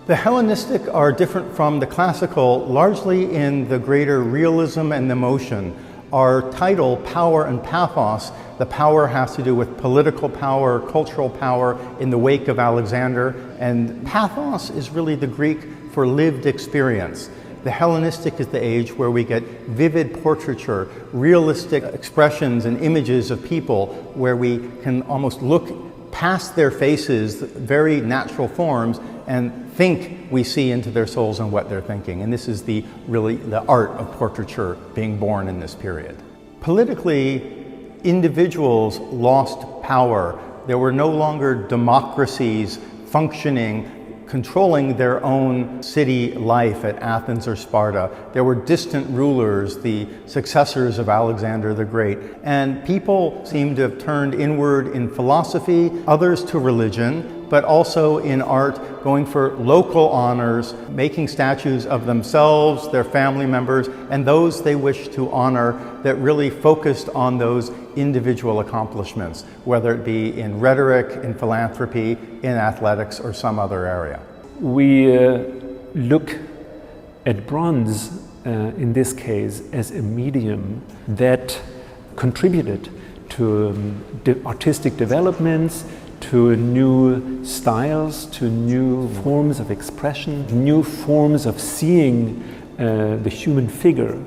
The Hellenistic are different from the classical largely in the greater realism and emotion. Our title, Power and Pathos, the power has to do with political power, cultural power in the wake of Alexander, and pathos is really the Greek for lived experience. The Hellenistic is the age where we get vivid portraiture, realistic expressions and images of people where we can almost look past their faces, very natural forms, and think we see into their souls and what they're thinking. And this is really the art of portraiture being born in this period. Politically, individuals lost power. There were no longer democracies functioning, controlling their own city life at Athens or Sparta. There were distant rulers, the successors of Alexander the Great, and people seem to have turned inward in philosophy, others to religion, but also in art, going for local honors, making statues of themselves, their family members, and those they wish to honor that really focused on those individual accomplishments, whether it be in rhetoric, in philanthropy, in athletics, or some other area. We look at bronze, in this case, as a medium that contributed to artistic developments, to new styles, to new forms of expression, new forms of seeing the human figure,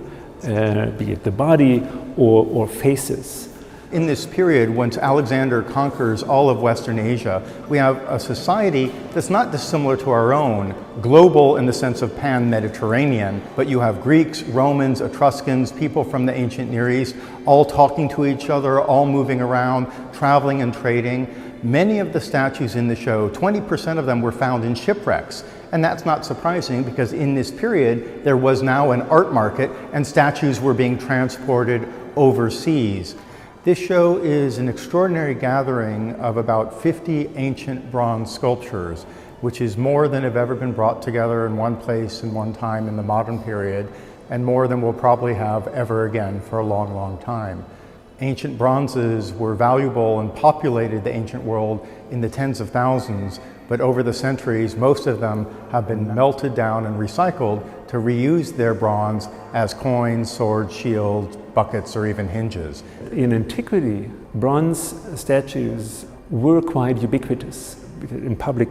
be it the body or faces. In this period, once Alexander conquers all of Western Asia, we have a society that's not dissimilar to our own, global in the sense of pan-Mediterranean, but you have Greeks, Romans, Etruscans, people from the ancient Near East, all talking to each other, all moving around, traveling and trading. Many of the statues in the show, 20% of them were found in shipwrecks. And that's not surprising because in this period, there was now an art market and statues were being transported overseas. This show is an extraordinary gathering of about 50 ancient bronze sculptures, which is more than have ever been brought together in one place in one time in the modern period, and more than we'll probably have ever again for a long, long time. Ancient bronzes were valuable and populated the ancient world in the tens of thousands, but over the centuries, most of them have been melted down and recycled to reuse their bronze as coins, swords, shields, buckets, or even hinges. In antiquity, bronze statues were quite ubiquitous in public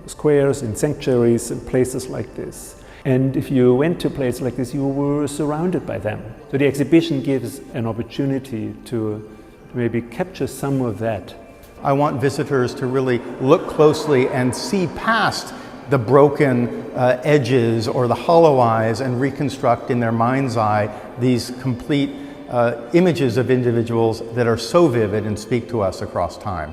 squares, in sanctuaries, in places like this. And if you went to a place like this, you were surrounded by them. So the exhibition gives an opportunity to maybe capture some of that. I want visitors to really look closely and see past the broken edges or the hollow eyes and reconstruct in their mind's eye these complete images of individuals that are so vivid and speak to us across time.